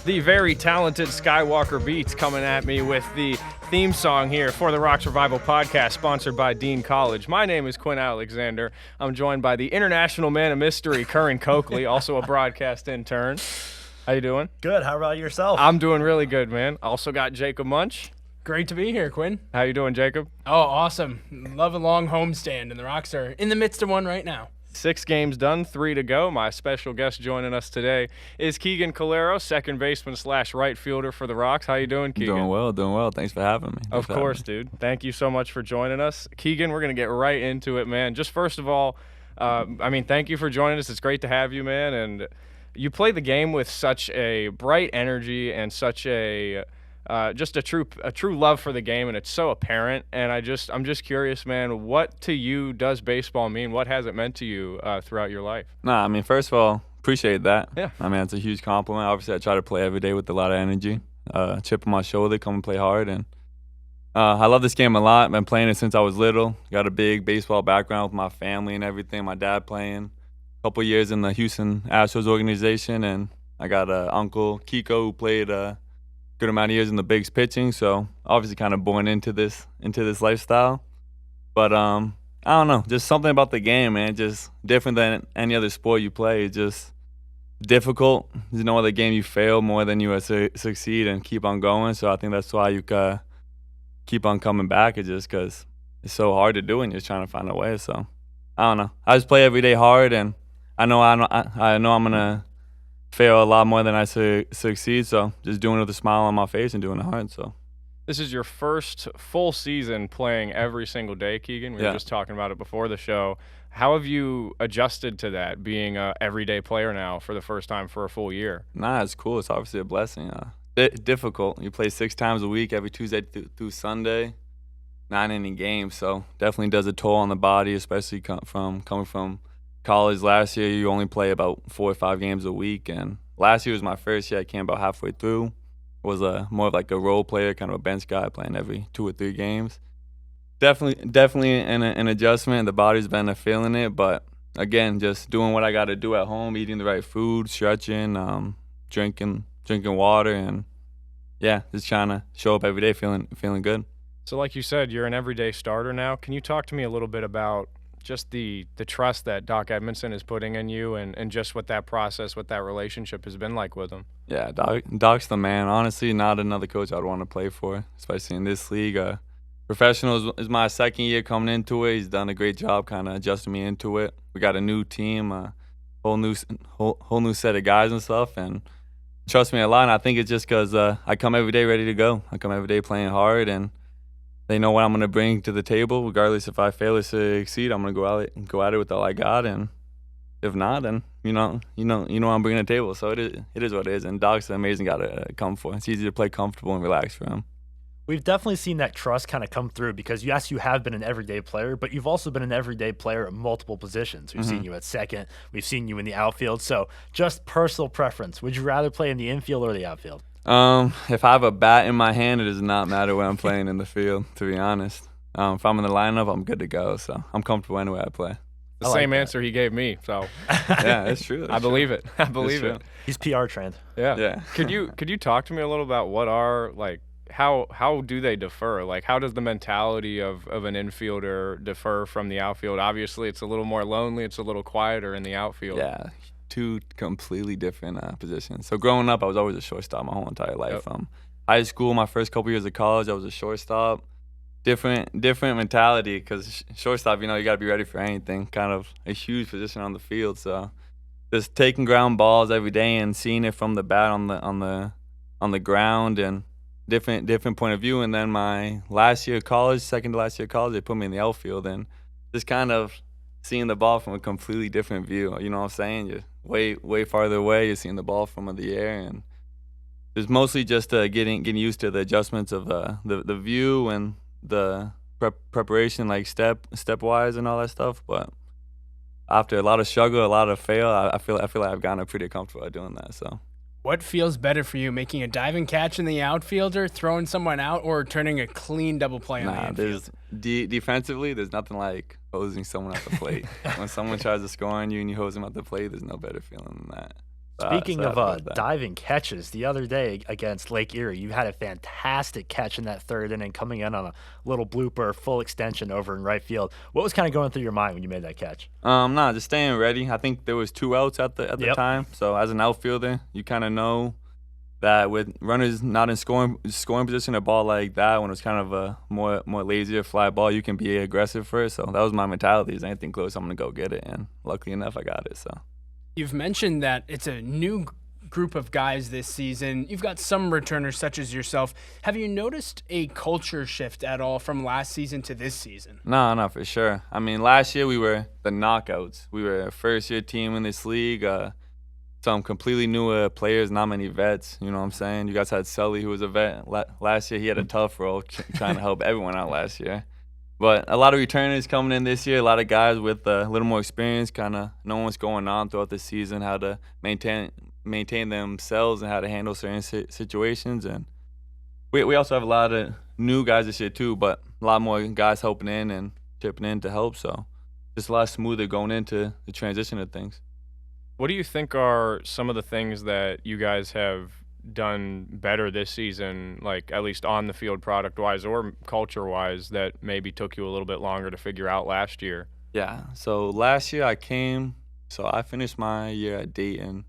The very talented Skywalker Beats coming at me with the theme song here for the Rock Survival Podcast, sponsored by Dean College. My name is Quinn Alexander. I'm joined by the international man of mystery, Curran Coakley, also a broadcast intern. How you doing? Good. How about yourself? I'm doing really good, man. Also got Jacob Munch. Great to be here, Quinn. How you doing, Jacob? Oh, awesome. Love a long homestand, and the Rocks are in the midst of one right now. 6 games done, 3 to go. My special guest joining us today is Keagan Calero, second baseman / right fielder for the Rocks. How you doing, Keagan? Doing well. Thanks for having me. Of course, dude. Thank you so much for joining us. Keagan, we're going to get right into it, man. Just first of all, thank you for joining us. It's great to have you, man. And you play the game with such a bright energy and such a just a true love for the game, and it's so apparent. And I'm just curious, man, what to you does baseball mean? What has it meant to you throughout your life? First of all, appreciate that. Yeah. It's a huge compliment. Obviously, I try to play every day with a lot of energy, chip on my shoulder, come and play hard. And I love this game a lot. I've been playing it since I was little. Got a big baseball background with my family and everything. My dad playing a couple years in the Houston Astros organization, and I got an uncle, Kiko, who played good amount of years in the bigs pitching, so obviously kind of born into this lifestyle. But I don't know, just something about the game, man, just different than any other sport you play. It's just difficult. There's no other game you fail more than you succeed and keep on going. So I think that's why you keep on coming back. It's just because it's so hard to do and you're trying to find a way. So I don't know. I just play every day hard, and I know I'm gonna fail a lot more than I succeed, so just doing it with a smile on my face and doing it hard. So this is your first full season playing every single day, Keagan. We were just talking about it before the show. How have you adjusted to that, being a everyday player now for the first time for a full year? It's cool. It's obviously a blessing. Difficult. You play 6 times a week, every Tuesday through Sunday, 9-inning games, so definitely does a toll on the body, especially coming from college. Last year, you only play about 4 or 5 games a week, and last year was my first year. I came about halfway through. Was more of like a role player, kind of a bench guy, playing every 2 or 3 games. Definitely an adjustment. The body's been feeling it, but again, just doing what I got to do at home, eating the right food, stretching, drinking water, and just trying to show up every day feeling good. So like you said, you're an everyday starter now. Can you talk to me a little bit about just the trust that Doc Edmondson is putting in you, and just what that process, what that relationship has been like with him? Yeah, Doc's the man. Honestly, not another coach I'd want to play for, especially in this league. Professional is my second year coming into it. He's done a great job kind of adjusting me into it. We got a new team, whole new set of guys and stuff, and trust me a lot. And I think it's just because I come every day ready to go. I come every day playing hard, and they know what I'm going to bring to the table. Regardless if I fail or succeed, I'm going to go at it with all I got. And if not, then you know I'm bringing to the table. So it is what it is. And Doc's an amazing guy to come for. It's easy to play comfortable and relax for him. We've definitely seen that trust kind of come through because, yes, you have been an everyday player, but you've also been an everyday player at multiple positions. We've seen you at second. We've seen you in the outfield. So just personal preference. Would you rather play in the infield or the outfield? If I have a bat in my hand, it does not matter where I'm playing in the field, to be honest. If I'm in the lineup, I'm good to go. So I'm comfortable anywhere I play. The same answer he gave me. So yeah, it's true. I believe it. I believe it. He's PR trained. Yeah. Could you talk to me a little about what are, like, how do they differ? Like, how does the mentality of an infielder differ from the outfield? Obviously, it's a little more lonely. It's a little quieter in the outfield. Yeah. 2 completely different positions. So growing up, I was always a shortstop my whole entire life. Yep. From high school, my first couple years of college, I was a shortstop. Different mentality because shortstop, you got to be ready for anything. Kind of a huge position on the field. So just taking ground balls every day and seeing it from the bat on the ground, and different point of view. And then my last year of college, second to last year of college, they put me in the outfield, and just kind of seeing the ball from a completely different view. You know what I'm saying? You're way farther away. You're seeing the ball from the air, and it's mostly just getting used to the adjustments of the view and the preparation, like stepwise and all that stuff. But after a lot of struggle, a lot of fail, I feel like I've gotten pretty comfortable at doing that. So. What feels better for you, making a diving catch in the outfielder, throwing someone out, or turning a clean double play on the infield? Defensively, there's nothing like hosing someone at the plate. When someone tries to score on you and you hose them at the plate, there's no better feeling than that. Speaking of about that. diving catches, the other day against Lake Erie, you had a fantastic catch in that third inning, coming in on a little blooper, full extension over in right field. What was kind of going through your mind when you made that catch? Nah, just staying ready. I think there was 2 outs at the Yep. time. So as an outfielder, you kind of know that with runners not in scoring position, a ball like that, when it's kind of a more lazier fly ball, you can be aggressive for it. So that was my mentality: is anything close, I'm gonna go get it. And luckily enough, I got it. So You've mentioned that it's a new group of guys this season. You've got some returners such as yourself. Have you noticed a culture shift at all from last season to this season? no, for sure. I mean, last year we were the knockouts. We were a first-year team in this league. Some completely new players, not many vets. You know what I'm saying? You guys had Sully, who was a vet. Last year, he had a tough role trying to help everyone out last year. But a lot of returners coming in this year, a lot of guys with a little more experience, kind of knowing what's going on throughout the season, how to maintain themselves and how to handle certain situations. And we also have a lot of new guys this year too, but a lot more guys helping in and chipping in to help. So just a lot smoother going into the transition of things. What do you think are some of the things that you guys have done better this season, like at least on the field product-wise or culture-wise, that maybe took you a little bit longer to figure out last year? Yeah, so last year I finished my year at Dayton.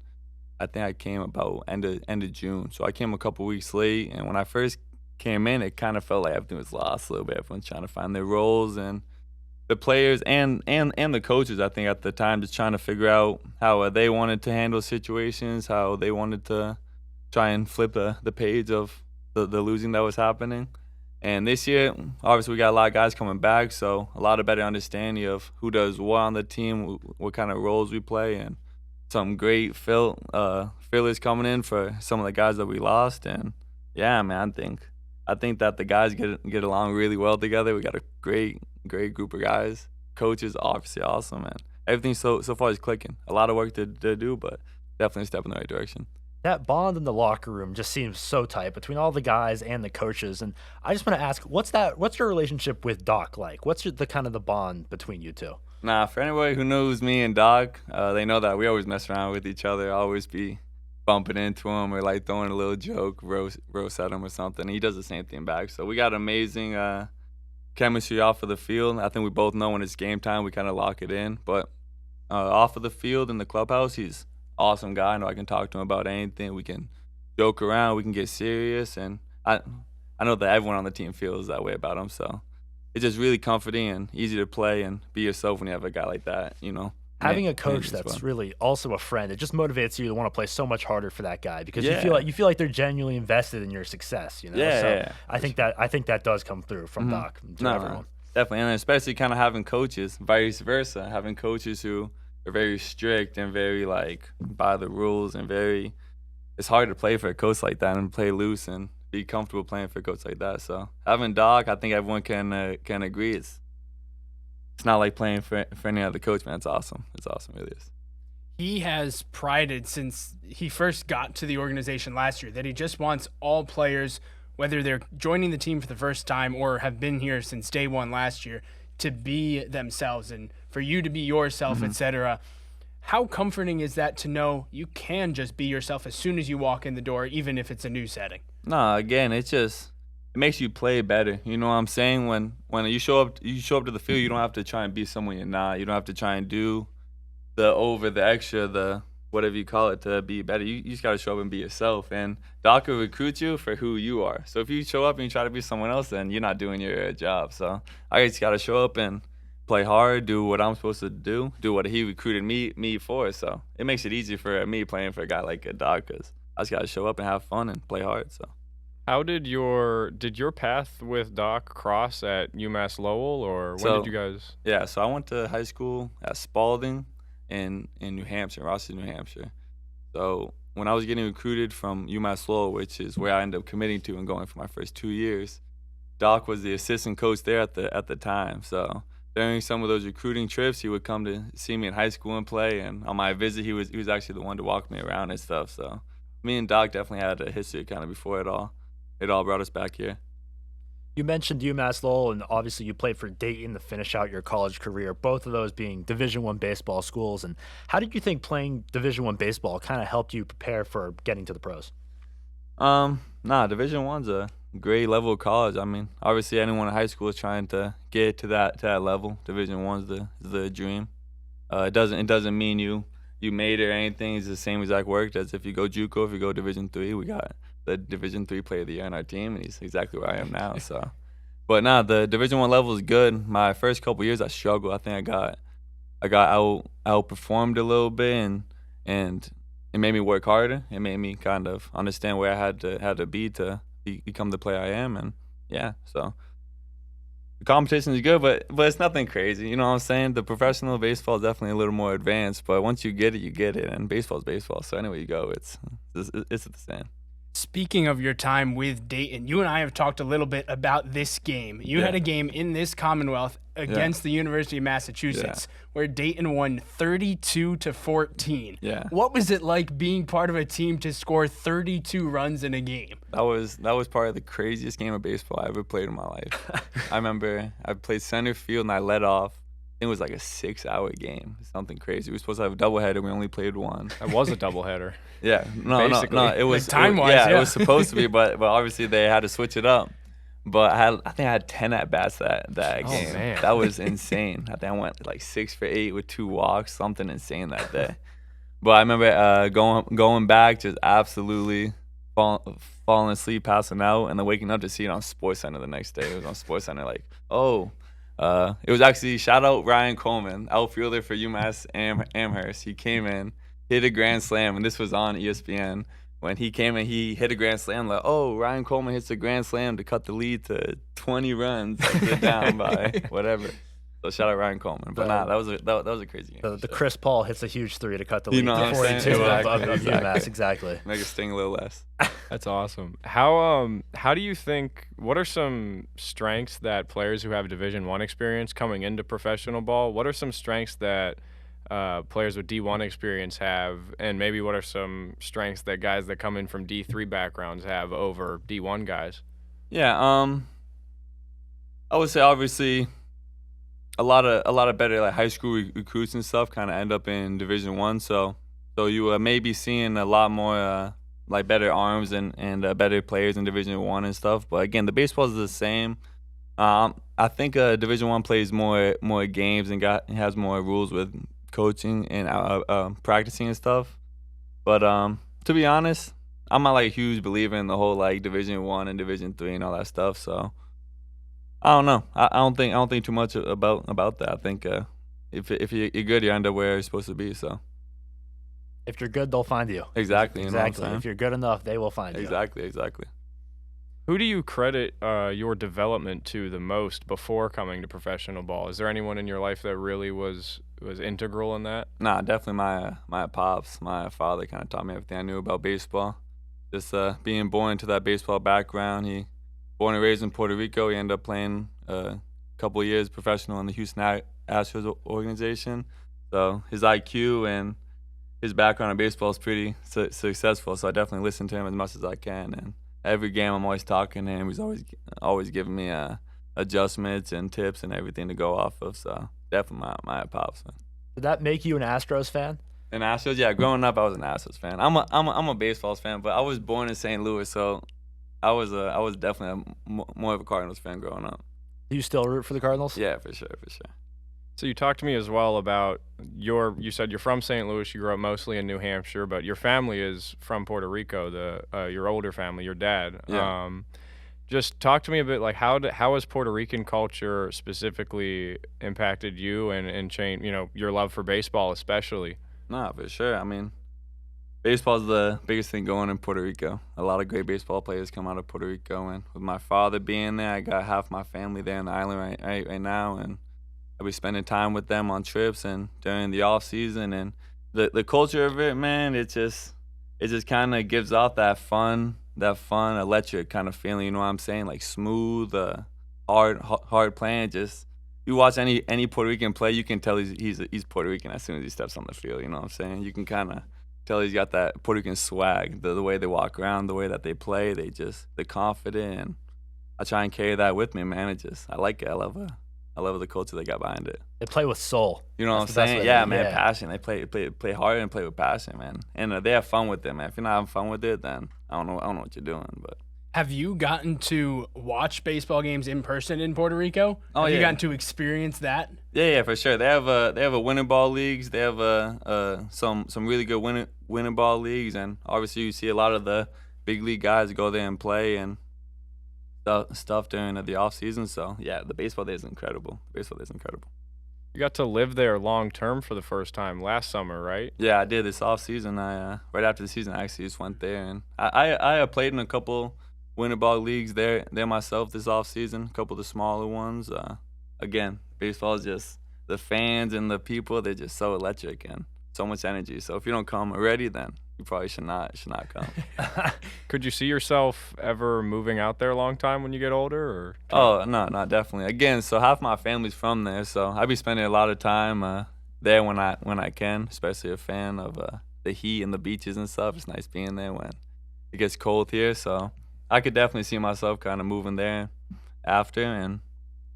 I think I came about end of June. So I came a couple weeks late, and when I first came in, it kind of felt like everything was lost a little bit. Everyone's trying to find their roles, and the players and the coaches, I think, at the time, just trying to figure out how they wanted to handle situations, how they wanted to try and flip the page of the losing that was happening. And this year, obviously, we got a lot of guys coming back, so a lot of better understanding of who does what on the team, what kind of roles we play, and some great fillers coming in for some of the guys that we lost. And yeah, man, I think that the guys get along really well together. We got a great group of guys. Coaches obviously awesome, and everything so far is clicking. A lot of work to do, but definitely a step in the right direction. That bond in the locker room just seems so tight between all the guys and the coaches. And I just want to ask, what's your relationship with Doc like? What's the kind of the bond between you two? Nah, for anybody who knows me and Doc, they know that we always mess around with each other. I always be bumping into him or like throwing a little joke, roast at him or something. He does the same thing back. So we got amazing chemistry off of the field. I think we both know when it's game time, we kind of lock it in. But off of the field in the clubhouse, he's awesome guy. I know I can talk to him about anything. We can joke around. We can get serious. And I know that everyone on the team feels that way about him. So it's just really comforting and easy to play and be yourself when you have a guy like that, you know. Having a coach that's really also a friend, it just motivates you to want to play so much harder for that guy because Yeah. you feel like they're genuinely invested in your success. You know, Yeah, so yeah. I think that does come through from Doc to everyone. Definitely, and especially kind of having coaches, vice versa, having coaches who are very strict and very like by the rules and very. It's hard to play for a coach like that and play loose and be comfortable playing for a coach like that. So having Doc, I think everyone can agree. It's not like playing for any other coach, man. It's awesome. It's awesome, it really is. He has prided since he first got to the organization last year that he just wants all players, whether they're joining the team for the first time or have been here since day one last year, to be themselves and for you to be yourself, etc. How comforting is that to know you can just be yourself as soon as you walk in the door, even if it's a new setting? No, again, it makes you play better. You know what I'm saying? When you show up to the field, you don't have to try and be someone you're not. You don't have to try and do the extra, the whatever you call it to be better. You just got to show up and be yourself. And Doc will recruit you for who you are. So if you show up and you try to be someone else, then you're not doing your job. So I just got to show up and play hard, do what I'm supposed to do what he recruited me for. So it makes it easy for me playing for a guy like a Doc because I just got to show up and have fun and play hard. So. How did your path with Doc cross at UMass Lowell, or when did you guys? Yeah, so I went to high school at Spalding in New Hampshire, Rochester, New Hampshire. So when I was getting recruited from UMass Lowell, which is where I ended up committing to and going for my first 2 years, Doc was the assistant coach there at the time. So during some of those recruiting trips, he would come to see me in high school and play. And on my visit, he was actually the one to walk me around and stuff. So me and Doc definitely had a history kind of before it all brought us back here. You mentioned UMass Lowell, and obviously you played for Dayton to finish out your college career, both of those being Division I baseball schools. And how did you think playing Division I baseball kind of helped you prepare for getting to the pros? Division One's a great level of college. I mean, obviously anyone in high school is trying to get to that level. Division One's the dream. It doesn't mean you made it or anything. It's the same exact work as if you go JUCO. If you go Division 3, we got the Division 3 Player of the Year on our team, and he's exactly where I am now. So, but the Division 1 level is good. My first couple years, I struggled. I think I got outperformed a little bit, and it made me work harder. It made me kind of understand where I had to become the player I am, and yeah, so. The competition is good, but it's nothing crazy. You know what I'm saying? The professional baseball is definitely a little more advanced, but once you get it, and baseball's baseball. So anywhere you go, it's the same. Speaking of your time with Dayton, you and I have talked a little bit about this game. You had a game in this Commonwealth against the University of Massachusetts where Dayton won 32-14. Yeah. What was it like being part of a team to score 32 runs in a game? That was probably the craziest game of baseball I ever played in my life. I remember I played center field and I led off. It was like a 6-hour game, something crazy. We were supposed to have a doubleheader. We only played one. It was a doubleheader. Yeah, no. It was like time-wise. It was supposed to be, but obviously they had to switch it up. But I think I had 10 at bats that game. Man. That was insane. I think I went like 6 for 8 with 2 walks, something insane that day. But I remember going back, just absolutely falling asleep, passing out, and then waking up to see it on SportsCenter the next day. It was on SportsCenter, like, it was actually, shout out Ryan Coleman, outfielder for UMass Amherst. He came in, hit a grand slam, and this was on ESPN. When he came in, he hit a grand slam, like, Ryan Coleman hits a grand slam to cut the lead to 20 runs, down by whatever. So shout out Ryan Coleman. But that was a crazy game. The Chris Paul hits a huge 3 to cut the lead You know to what I'm 42 saying? of UMass. Exactly. Make it sting a little less. That's awesome. How do you think, what are some strengths that players who have Division I experience coming into professional ball, what are some strengths that players with D1 experience have, and maybe what are some strengths that guys that come in from D3 backgrounds have over D1 guys? Yeah, I would say obviously a lot of better like high school recruits and stuff kind of end up in Division 1, so you may be seeing a lot more like better arms and better players in Division 1 and stuff. But again, the baseball is the same. I think Division 1 plays more games and has more rules with coaching and practicing and stuff. But to be honest, I'm not like a huge believer in the whole like Division 1 and Division 3 and all that stuff. So I don't know. I don't think too much about that. I think if you're good, you end up where you're supposed to be. So if you're good, they'll find you. Exactly. You know what I'm saying? If you're good enough, they will find you. Exactly. Who do you credit your development to the most before coming to professional ball? Is there anyone in your life that really was integral in that? Nah, definitely my pops. My father kind of taught me everything I knew about baseball. Just being born into that baseball background. He born and raised in Puerto Rico. He ended up playing a couple of years professional in the Houston Astros organization. So his IQ and his background in baseball is pretty successful. So I definitely listen to him as much as I can. And every game I'm always talking to him. He's always giving me adjustments and tips and everything to go off of. So definitely my pops. Man. Did that make you an Astros fan? An Astros, yeah. Growing up, I was an Astros fan. I'm a baseball fan, but I was born in St. Louis, so I was definitely more of a Cardinals fan growing up. Do you still root for the Cardinals? Yeah, for sure. So you talked to me as well about you said you're from St. Louis, you grew up mostly in New Hampshire, but your family is from Puerto Rico, your older family, your dad. Yeah. Just talk to me a bit, like how has Puerto Rican culture specifically impacted you and changed, your love for baseball especially? Nah, for sure. I mean, baseball is the biggest thing going in Puerto Rico. A lot of great baseball players come out of Puerto Rico, and with my father being there, I got half my family there on the island right now, and I'll be spending time with them on trips and during the off season. And the culture of it, man, it just kind of gives off that fun, electric kind of feeling. You know what I'm saying? Like smooth, hard playing. Just you watch any Puerto Rican play, you can tell he's Puerto Rican as soon as he steps on the field. You know what I'm saying? You can kind of tell he's got that Puerto Rican swag, the way they walk around, the way that they play. They're confident. And I try and carry that with me, man. I like it. I love the culture they got behind it. They play with soul. You know That's what I'm the best way saying? to- Yeah, man, passion. They play hard and play with passion, man. And they have fun with it, man. If you're not having fun with it, then I don't know what you're doing. But Have you gotten to watch baseball games in person in Puerto Rico? Oh, Have you yeah. gotten to experience that? yeah, for sure. They have a winter ball leagues. They have some really good winter ball leagues, and obviously you see a lot of the big league guys go there and play and stuff during the off season. So yeah, the baseball day is incredible. You got to live there long term for the first time last summer, right? Yeah, I did this off season. I right after the season, I actually just went there, and I played in a couple winter ball leagues there myself this off season. A couple of the smaller ones. Again, baseball is just the fans and the people. They're just so electric and so much energy. So if you don't come already, then you probably should not come. Could you see yourself ever moving out there a long time when you get older? Or Oh no, definitely. Again, so half my family's from there, so I be spending a lot of time there when I can. Especially a fan of the heat and the beaches and stuff. It's nice being there when it gets cold here. So I could definitely see myself kind of moving there after and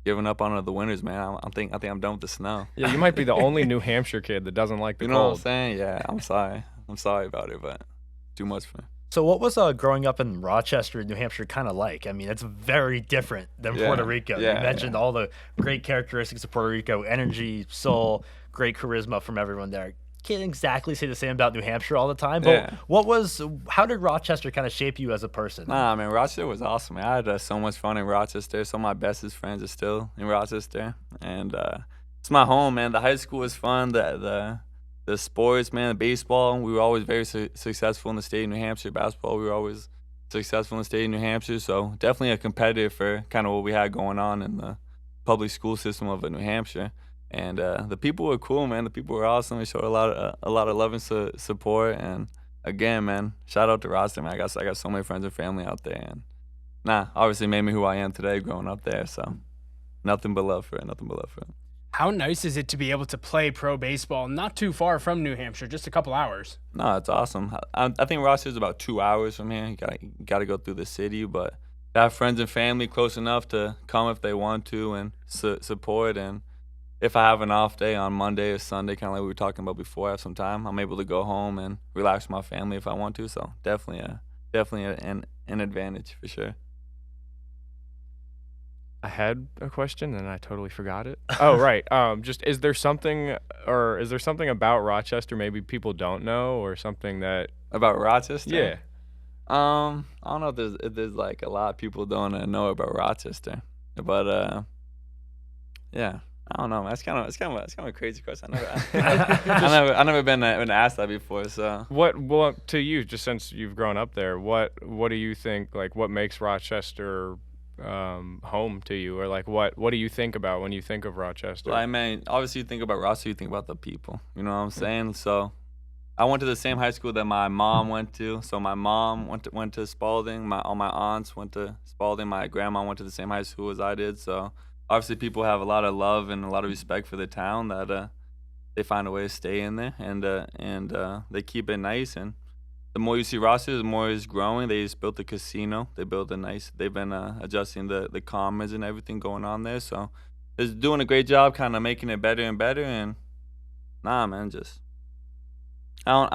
giving up on the winters, man. I think I'm done with the snow. Yeah, you might be the only New Hampshire kid that doesn't like the You know what I'm cold. saying? Yeah, I'm sorry. I'm sorry about it, but too much for me. So what was growing up in Rochester, New Hampshire, kind of like? I mean, it's very different than Yeah, Puerto Rico. yeah, You mentioned all the great characteristics of Puerto Rico: energy, soul, great charisma from everyone there. Can't exactly say the same about New Hampshire all the time. But Yeah. how did Rochester kind of shape you as a person? Nah, man, Rochester was awesome, man. I had so much fun in Rochester. Some of my bestest friends are still in Rochester, and it's my home, man. The high school was fun. The sports, man, the baseball. We were always very successful in the state of New Hampshire. Basketball, we were always successful in the state of New Hampshire. So definitely a competitor for kind of what we had going on in the public school system of New Hampshire. And the people were cool, man. The people were awesome. They showed a lot of love and support. And again, man, shout out to Rochester, man. I got so many friends and family out there, and obviously made me who I am today growing up there. So nothing but love for it. How nice is it to be able to play pro baseball not too far from New Hampshire, just a couple hours? No, it's awesome. I think Rochester's about 2 hours from here. You got to go through the city, but to have friends and family close enough to come if they want to and support. And if I have an off day on Monday or Sunday, kind of like we were talking about before, I have some time, I'm able to go home and relax with my family if I want to. So definitely an advantage for sure. I had a question and I totally forgot it. Oh, right. Just is there something about Rochester maybe people don't know, or something that About Rochester? Yeah. I don't know if there's like a lot of people don't know about Rochester, but yeah, I don't know. That's kind of a crazy question. I've never been asked that before. So What to you, just since you've grown up there, what do you think, like, what makes Rochester home to you, or like what do you think about when you think of Rochester? I mean, obviously you think about Rochester, you think about the people. You know what I'm saying? So I went to the same high school that my mom went to. So my mom went to Spalding. All my aunts went to Spalding. My grandma went to the same high school as I did. So obviously people have a lot of love and a lot of respect for the town that they find a way to stay in there, and they keep it nice. And the more you see Rochester, the more it's growing. They just built a casino. They've been adjusting the commerce and everything going on there. So they're doing a great job kind of making it better and better. And man, just I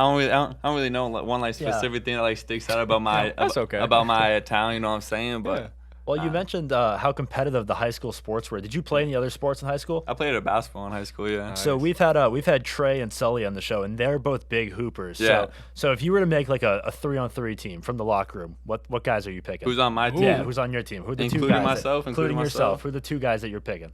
don't really know one like specific thing that like sticks out about my That's okay. about my town. You know what I'm saying? But Yeah. Well, you mentioned how competitive the high school sports were. Did you play any other sports in high school? I played basketball in high school. Yeah. So we've had Trey and Sully on the show, and they're both big hoopers. Yeah. So if you were to make like a 3-on-3 team from the locker room, what guys are you picking? Who's on my team? Yeah, who's on your team? Who are the two Including guys? myself, Including including yourself. myself? Who are the two guys that you're picking?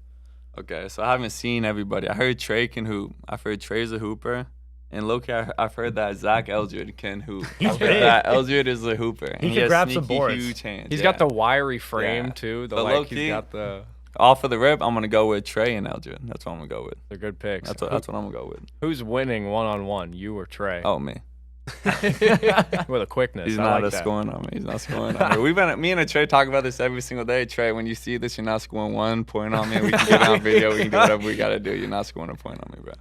Okay, so I haven't seen everybody. I heard Trey can hoop. I've heard Trey's a hooper. And low-key, I've heard that Zach Eldred can hoop. He's I've heard big. that Eldred is a hooper. And He can has grab some sneaky, boards. huge hands. He's yeah. got the wiry frame Yeah. too. But He's low-key, got the. Off of the rip, I'm gonna go with Trey and Eldred. That's what I'm gonna go with. They're good picks. That's what I'm gonna go with. Who's winning one-on-one, you or Trey? Oh, me. With a quickness. He's I not like that. scoring on me. He's not scoring on me. Me and Trey talk about this every single day. Trey, when you see this, you're not scoring 1 point on me. We can get on video. We can do whatever we gotta do. You're not scoring a point on me, bro.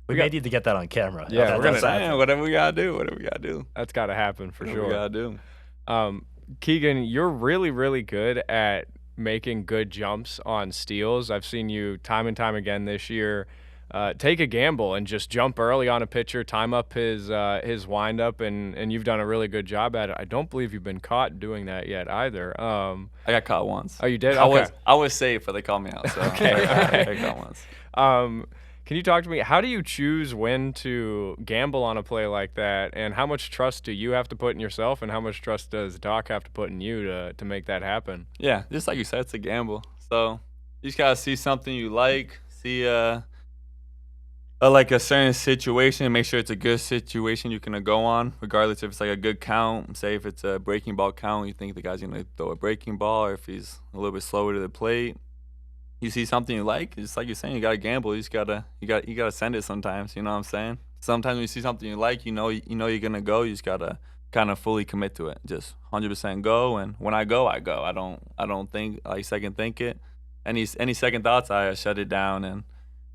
We may need to get that on camera. Yeah, That- we're that's gonna- happening. Whatever we gotta do. Whatever we gotta do. That's got to happen for Whatever we sure. gotta do. Keagan, you're really, really good at making good jumps on steals. I've seen you time and time again this year take a gamble and just jump early on a pitcher, time up his windup, and you've done a really good job at it. I don't believe you've been caught doing that yet either. I got caught once. Oh, you did? I Okay. was safe, but they called me out. So Okay. I got caught once. Can you talk to me? How do you choose when to gamble on a play like that, and how much trust do you have to put in yourself, and how much trust does Doc have to put in you to make that happen? Yeah, just like you said, it's a gamble. So you just gotta see something you like, see like a certain situation, and make sure it's a good situation you can go on, regardless if it's like a good count. Say if it's a breaking ball count, you think the guy's gonna throw a breaking ball, or if he's a little bit slower to the plate. You see something you like, it's like you're saying, you gotta gamble. You gotta send it sometimes. You know what I'm saying? Sometimes when you see something you like, you know you're gonna go. You just gotta kind of fully commit to it. Just 100% go. And when I go, I go. I don't think like second think it. Any second thoughts, I shut it down. And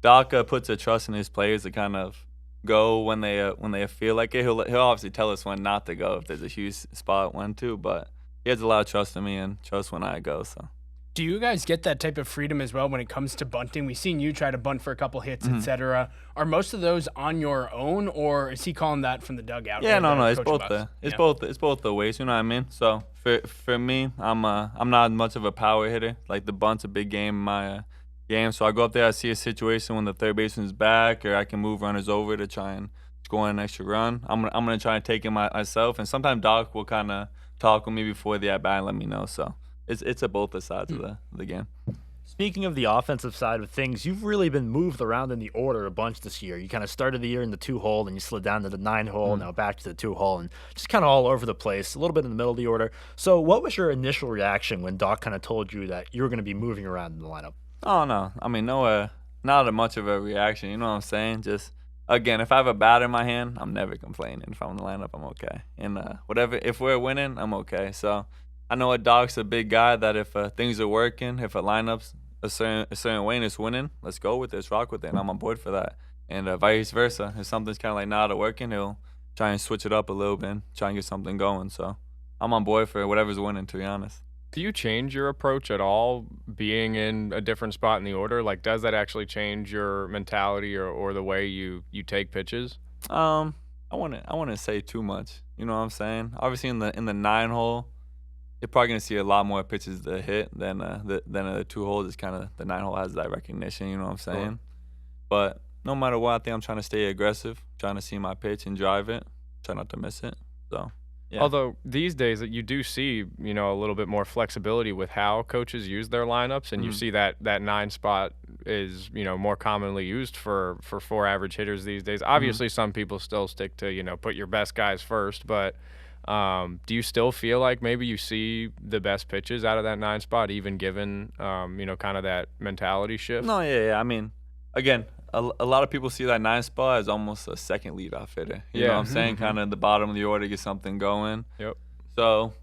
Doc puts a trust in his players to kind of go when they feel like it. He'll obviously tell us when not to go if there's a huge spot when to. But he has a lot of trust in me and trust when I go. So. Do you guys get that type of freedom as well when it comes to bunting? We've seen you try to bunt for a couple hits, etc. Are most of those on your own, or is he calling that from the dugout? Yeah, no, it's coaching both box? it's both the ways. You know what I mean? So for me, I'm not much of a power hitter. Like the bunt's a big game in my game. So I go up there, I see a situation when the third baseman's back, or I can move runners over to try and score an extra run. I'm gonna try and take it myself. And sometimes Doc will kind of talk with me before the at bat and let me know. So. It's at both the sides of the game. Speaking of the offensive side of things, you've really been moved around in the order a bunch this year. You kind of started the year in the 2-hole, and you slid down to the 9-hole, now back to the 2-hole, and just kind of all over the place, a little bit in the middle of the order. So what was your initial reaction when Doc kind of told you that you were going to be moving around in the lineup? Oh, no. I mean, not much of a reaction. You know what I'm saying? Just, again, if I have a bat in my hand, I'm never complaining. If I'm in the lineup, I'm okay. And if we're winning, I'm okay. So I know a Doc's a big guy that if things are working, if a lineup's a certain way and it's winning, let's go with it, let's rock with it, and I'm on board for that. And vice versa. If something's kind of like not working, he'll try and switch it up a little bit, try and get something going. So I'm on board for whatever's winning, to be honest. Do you change your approach at all being in a different spot in the order? Like, does that actually change your mentality or the way you take pitches? I wouldn't say too much. You know what I'm saying? Obviously in the 9-hole, you're probably gonna see a lot more pitches to hit than a 2-hole. Just kind of the 9-hole has that recognition. You know what I'm saying? Sure. But no matter what, I think I'm trying to stay aggressive, trying to see my pitch and drive it, try not to miss it. So. Yeah. Although these days you do see, a little bit more flexibility with how coaches use their lineups, and you see that 9 spot is, more commonly used for 4 average hitters these days. Obviously, some people still stick to, put your best guys first, but do you still feel like maybe you see the best pitches out of that 9 spot, even given, kind of that mentality shift? No, yeah. I mean, again, a lot of people see that 9 spot as almost a second leadoff hitter. You know what I'm saying? Kind of the bottom of the order, get something going. Yep. So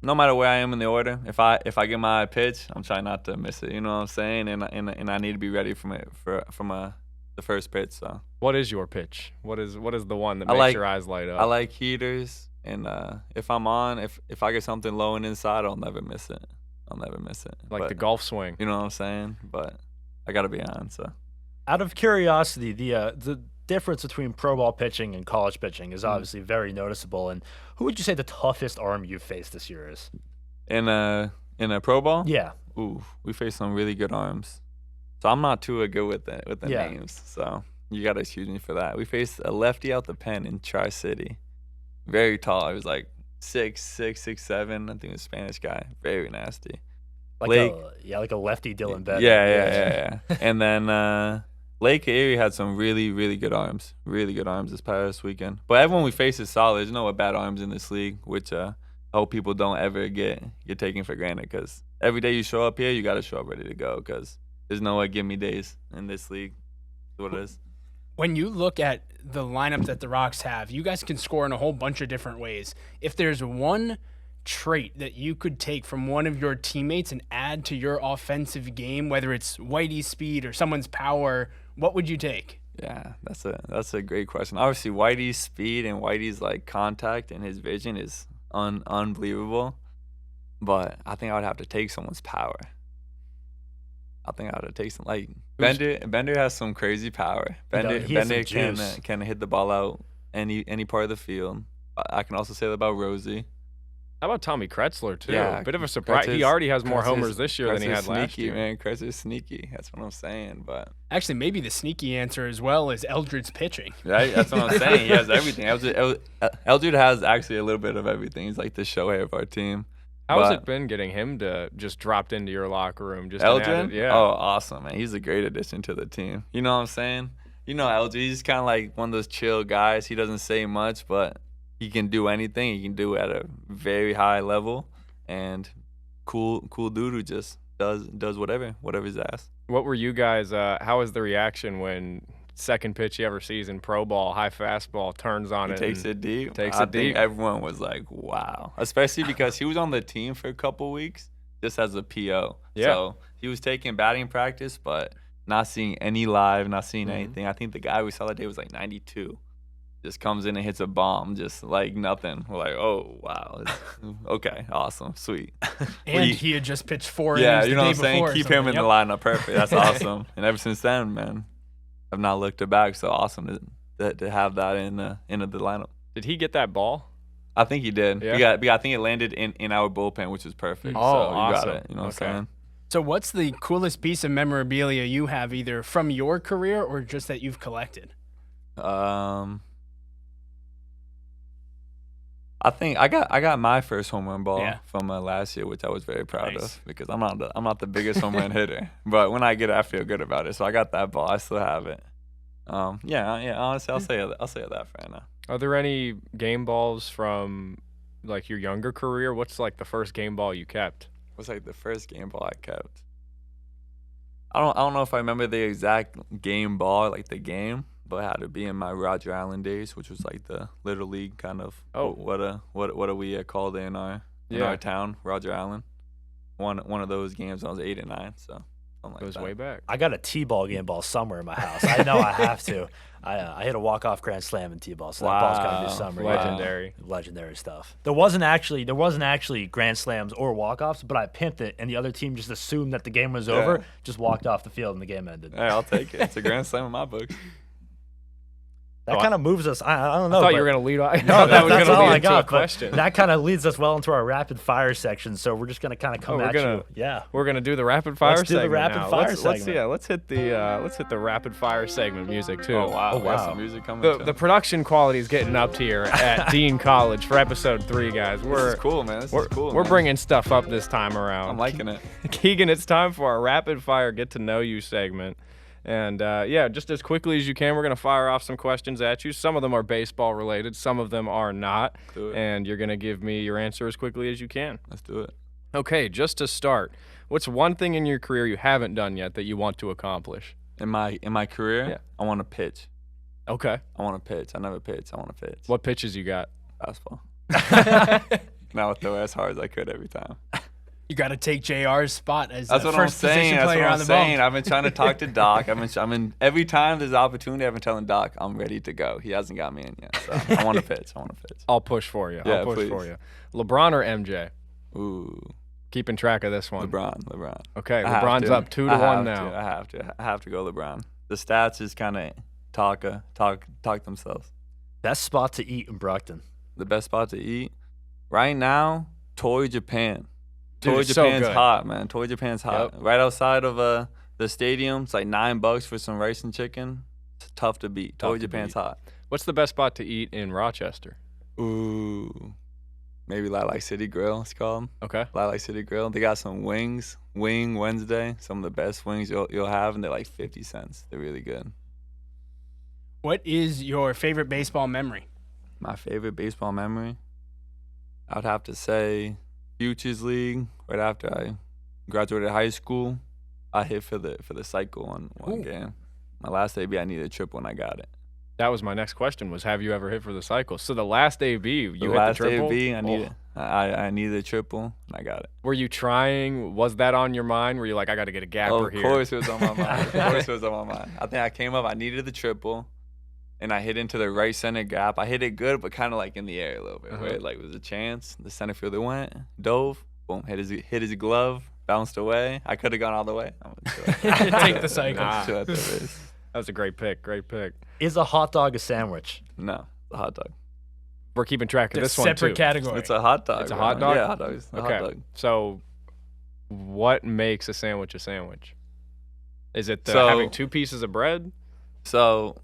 no matter where I am in the order, if I get my pitch, I'm trying not to miss it. You know what I'm saying? And I need to be ready from the first pitch. So what is your pitch? What is the one that makes your eyes light up? I like heaters, and if I get something low and inside, I'll never miss it. Like the golf swing. You know what I'm saying? But I gotta be on. So. Out of curiosity, the difference between pro ball pitching and college pitching is obviously very noticeable. And who would you say the toughest arm you've faced this year is? In a pro ball? Yeah. Ooh, we faced some really good arms. So I'm not too good with the names. So you gotta excuse me for that. We faced a lefty out the pen in Tri-City. Very tall. He was like 6'6", 6'7". I think he was a Spanish guy. Very nasty. Like a lefty Dylan Bennett. Yeah. And then Lake Erie had some really, really good arms. Really good arms this past weekend. But everyone we face is solid. There's no bad arms in this league, which I hope people don't ever get taken for granted, because every day you show up here, you got to show up ready to go, because there's no give me days in this league. That's what it is. When you look at the lineup that the Rocks have, you guys can score in a whole bunch of different ways. If there's one trait that you could take from one of your teammates and add to your offensive game, whether it's Whitey's speed or someone's power, what would you take? Yeah, that's a great question. Obviously, Whitey's speed and Whitey's contact and his vision is unbelievable. but I think I would have to take someone's power. I think I would have to take some like Who's- Bender has some crazy power. Bender he has some can juice. can hit the ball out any part of the field. I can also say that about Rosie. How about Tommy Kretzler too? Yeah, Bit of a surprise. He Kretzer's- already has more Kretzer's- homers this year than he had Kretzer's last sneaky, year. Man, Kretzer's sneaky. That's what I'm saying. But Actually, maybe the sneaky answer as well is Eldred's pitching. right, that's what I'm saying. He has everything. Eldred has actually a little bit of everything. He's like the Shohei of our team. How has But- it been getting him to just dropped into your locker room? Just an Eldred? added- yeah. Oh, awesome, man. He's a great addition to the team. You know what I'm saying? You know Eldred, he's kind of like one of those chill guys. He doesn't say much, but he can do anything. He can do it at a very high level. And cool dude who just does whatever's asked. What were you guys? How was the reaction when second pitch he ever sees in pro ball, high fastball, turns on He it? takes and it deep. takes I it think deep. everyone was like, wow. Especially because he was on the team for a couple weeks just as a PO. Yeah. So he was taking batting practice, but not seeing any live, not seeing Mhm. anything. I think the guy we saw that day was like 92. Just comes in and hits a bomb, just like nothing. We're like, oh, wow. Okay, awesome, sweet. And he had just pitched 4 Yeah, innings you the know day what I'm saying? before or Keep him in something. the lineup. Perfect. That's awesome. And ever since then, man, I've not looked it back. So awesome to have that in the lineup. Did he get that ball? I think he did. Yeah. I think it landed in our bullpen, which was perfect. Oh, so you awesome. got it. You know what Okay. I'm saying? So what's the coolest piece of memorabilia you have, either from your career or just that you've collected? I think I got my first home run ball Yeah. from last year, which I was very proud Nice. of because I'm not the biggest home run hitter, but when I get it, I feel good about it. So I got that ball. I still have it. Yeah. Honestly, I'll say that for right now. Are there any game balls from like your younger career? What's like the first game ball you kept? What's like the first game ball I kept? I don't know if I remember the exact game ball, like the game, but it had to be in my Roger Allen days, which was like the little league kind of. Oh. what are we called in our Yeah. town? Roger Allen. One of those games when I was 8 and 9, so something like Goes that. way back. I got a T-ball game ball somewhere in my house. I know I have to. I hit a walk-off grand slam in T-ball, so that ball's got to be Wow. somewhere. Legendary. Legendary stuff. There wasn't actually grand slams or walk-offs, but I pimped it, and the other team just assumed that the game was over, just walked off the field, and the game ended. Hey, I'll take it. It's a grand slam in my books. That Oh, kind of moves us. I don't know. I thought but- you were gonna lead on. No, that was that's gonna all lead I into got. a but question. That kind of leads us well into our rapid fire section. So we're just gonna kind of come we're at gonna- you. Yeah. We're gonna do the rapid fire Let's do the segment rapid now. fire let's segment. let's hit the rapid fire segment music too. Oh wow, Oh, we got wow. some music coming. The production quality is getting up here at Dean College for episode 3, guys. this We're is cool, man. This is cool. we're man. bringing stuff up this time around. I'm liking it. Keegan, it's time for our rapid fire get to know you segment. And yeah, just as quickly as you can, we're going to fire off some questions at you. Some of them are baseball related, some of them are not. Do it. And you're going to give me your answer as quickly as you can. Let's do it. Okay, just to start, what's one thing in your career you haven't done yet that you want to accomplish? In my career, Yeah. I want to pitch. Okay. I want to pitch. I never pitch. I want to pitch. What pitches you got? Fastball. Now I'll throw as hard as I could every time. You got to take JR's spot as That's the what I'm first saying. position That's player what on I'm the saying. bump. I've been trying to talk to Doc. Every time there's opportunity, I've been telling Doc I'm ready to go. He hasn't got me in yet. So I want to pitch. I'll push for you. Yeah, I'll push please. for you. LeBron or MJ? Ooh, Keeping track of this one. LeBron. Okay, I have LeBron's to. up 2 to I 1 have now. to. I have to go LeBron. The stats just kind of talk themselves. Best spot to eat in Brockton. The best spot to eat right now, Toy Japan. Dude, Toy it's so Japan's good. hot, man. Toy Japan's hot. Yep. Right outside of the stadium. It's like $9 for some rice and chicken. It's tough to beat. Tough Toy to Japan's beat. hot. What's the best spot to eat in Rochester? Ooh, maybe Lilac City Grill. It's called Okay. Lilac City Grill. They got some wings. Wing Wednesday. Some of the best wings you'll have, and they're like 50 cents. They're really good. What is your favorite baseball memory? My favorite baseball memory, I would have to say Futures League. Right after I graduated high school, I hit for the cycle on one Ooh. game. My last AB, I needed a triple, and I got it. That was my next question was have you ever hit for the cycle? So the last AB, you The hit last the triple? AB, I Oh. needed. I needed a triple, and I got it. Were you trying? Was that on your mind? Were you like, I got to get a gapper Of here? course it was on my mind. Of course it was on my mind. I think I came up, I needed the triple, and I hit into the right center gap. I hit it good, but kind of like in the air a little bit, Uh-huh. where it like was a chance. The center fielder went, dove, Boom, hit his glove, bounced away. I could have gone all the way. I'm Take the cycle. chill at the base. That was a great pick. Great pick. Is a hot dog a sandwich? No, it's a hot dog. We're keeping track of It's this a one separate too. category. It's a hot dog. It's a bro. hot dog? Yeah, hot dog. It's a hot dog. So, what makes a sandwich a sandwich? Is it So- having 2 pieces of bread? So,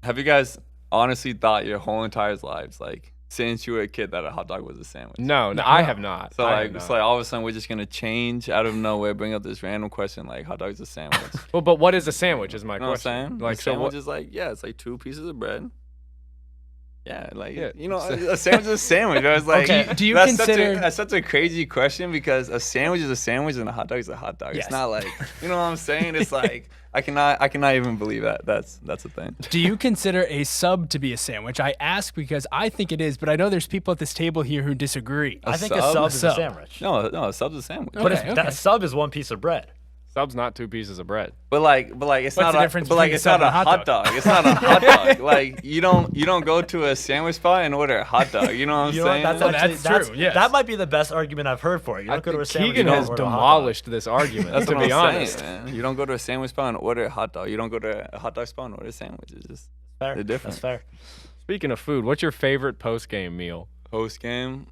have you guys honestly thought your whole entire lives, like since you were a kid, that a hot dog was a sandwich? No, I have not. So I like, have it's not. like all of a sudden we're just gonna change out of nowhere, bring up this random question like hot dog is a sandwich. Well, but what is a sandwich? Is my You know what I'm question. saying? Like, a so sandwich what? is like, yeah, it's like 2 pieces of bread. Yeah, like Yeah, you know, so- a sandwich is a sandwich. I was like, Okay, do you that's consider- that's such a crazy question because a sandwich is a sandwich and a hot dog is a hot dog. Yes. It's not like, you know what I'm saying? It's like I cannot even believe that. That's a thing. Do you consider a sub to be a sandwich? I ask because I think it is, but I know there's people at this table here who disagree. I think sub? a sub A is a sub. sandwich. No, a sub's a sandwich. But Okay, that sub is 1 piece of bread. Sub's not 2 pieces of bread. But like it's What's not the a, difference but like between a it's sub not a and a hot hot dog. It's not a hot dog. Like you don't go to a sandwich spot and order a hot dog. You know what I'm You know what? saying? That's Oh, actually that's true, yes. That might be the best argument I've heard for it. You don't I go to a think sandwich. Keegan you don't has order a hot dog. demolished this argument. That's to what be I'm honest. saying, man. You don't go to a sandwich spot and order a hot dog. You don't go to a hot dog spot and order a sandwich. It's just Fair. they're different. That's fair. Speaking of food, what's your favorite post-game meal? Post game,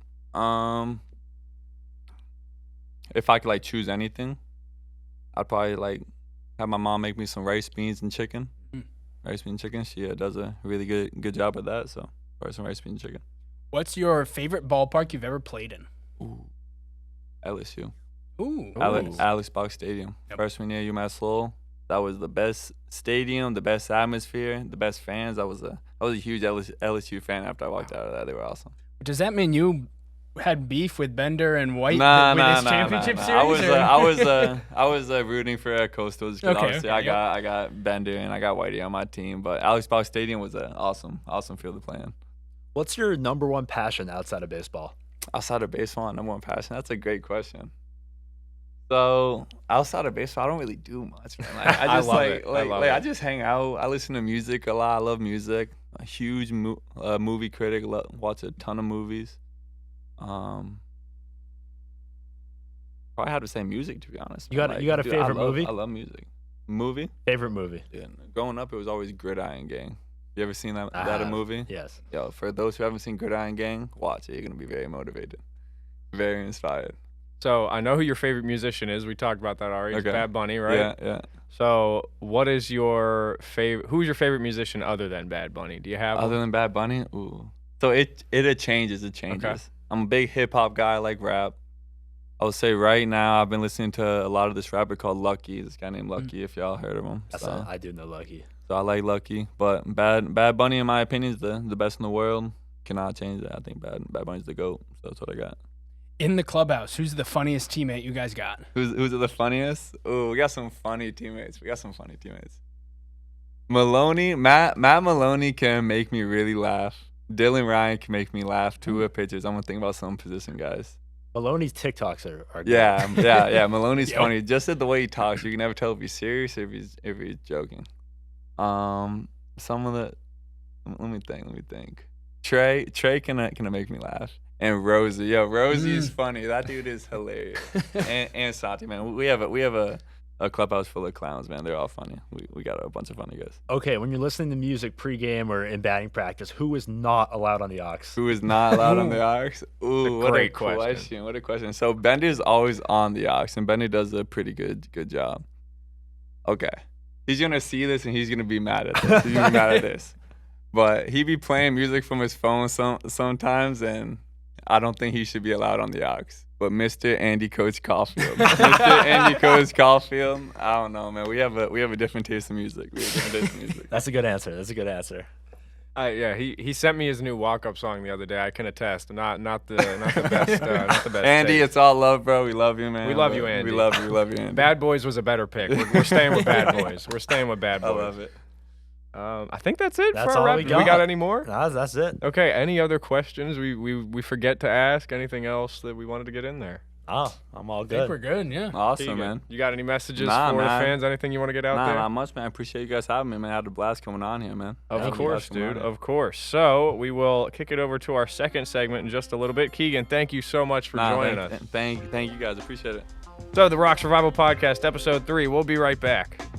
if I could like choose anything, I'd probably like have my mom make me some rice, beans, and chicken. Rice, beans, chicken. She does a really good job at that. So probably some rice, beans, chicken. What's your favorite ballpark you've ever played in? Ooh, LSU. Ooh. Alex Box Stadium. Yep. Freshman year, UMass Lowell. That was the best stadium, the best atmosphere, the best fans. I was a huge LSU fan after I walked out of that. They were awesome. Does that mean you had beef with Bender and White Nah, with his nah. championship I series? was or- I was rooting for Coastals because Okay, obviously okay, I got Bender and I got Whitey on my team. But Alex Box Stadium was an awesome field to play in. What's your number one passion outside of baseball? Outside of baseball, number one passion. That's a great question. So outside of baseball, I don't really do much, man. Like, I I just love it. I love I it. just hang out. I listen to music a lot. I love music. A huge movie critic. Watch a ton of movies. Probably have to say music, to be honest. You man. got a dude, favorite movie? I love music. Movie? Favorite movie? Yeah. Growing up, it was always Gridiron Gang. You ever seen that I a have. movie? Yes. Yo, for those who haven't seen Gridiron Gang, watch it. You're gonna be very motivated, very inspired. So I know who your favorite musician is. We talked about that already. It's Okay. Bad Bunny, right? Yeah, yeah. So what is your favorite? Who's your favorite musician other than Bad Bunny? Do you have? Other one? than Bad Bunny, ooh. So it changes. It changes. I'm a big hip hop guy. I like rap. I would say right now I've been listening to a lot of this rapper called Lucky. This guy named Lucky. If y'all heard of him. I do know Lucky. So I like Lucky, but Bad Bunny, in my opinion, is the best in the world. Cannot change that. I think Bad Bunny's the GOAT. So that's what I got. In the clubhouse, who's the funniest teammate you guys got? Who's the funniest? Ooh, we got some funny teammates. Matt Maloney can make me really laugh. Dylan Ryan can make me laugh. Two pitchers. I'm gonna think about some position guys. Maloney's TikToks are good. Yeah. Maloney's Yep. funny. Just at the way he talks, you can never tell if he's serious or if he's joking. Some of the let me think. Trey can make me laugh. And Rosie, Rosie's funny. That dude is hilarious. and Sati, man, we have a clubhouse full of clowns, man. They're all funny. We got a bunch of funny guys. Okay, when you're listening to music pregame or in batting practice, who is not allowed on the aux? Who is not allowed on the aux? Ooh, what a great question. What a question. So Bender's always on the aux, and Bender does a pretty good job. Okay, he's gonna see this and he's gonna be mad at this. But he be playing music from his phone sometimes, and I don't think he should be allowed on the aux. But Mr. Andy Coach Caulfield, I don't know, man. We have a different taste in music. That's a good answer. Yeah, he sent me his new walk-up song the other day. I can attest. Not the best. Not the best. Andy, taste. it's all love, bro. We love you, man. We love you, Andy. We love you, Andy. Bad Boys was a better pick. We're staying with Bad Boys. We're staying with Bad I Boys. love it. I think that's it That's for our all rap. we Do we got. got any more? Nah, that's it. Okay. Any other questions we forget to ask? Anything else that we wanted to get in there? Oh, I'm all I think we're good. good, yeah. Awesome, Keagan, man. you got any messages Nah, for man. the fans? Anything you want to get out Nah, there? not much, man. I appreciate you guys having me, man. I had a blast coming on here, man. Of Thank you course, guys for coming dude. on here. Of course. So we will kick it over to our second segment in just a little bit. Keagan, thank you so much for joining us. Thank you guys. Appreciate it. So the Rock Survival Podcast, Episode 3. We'll be right back.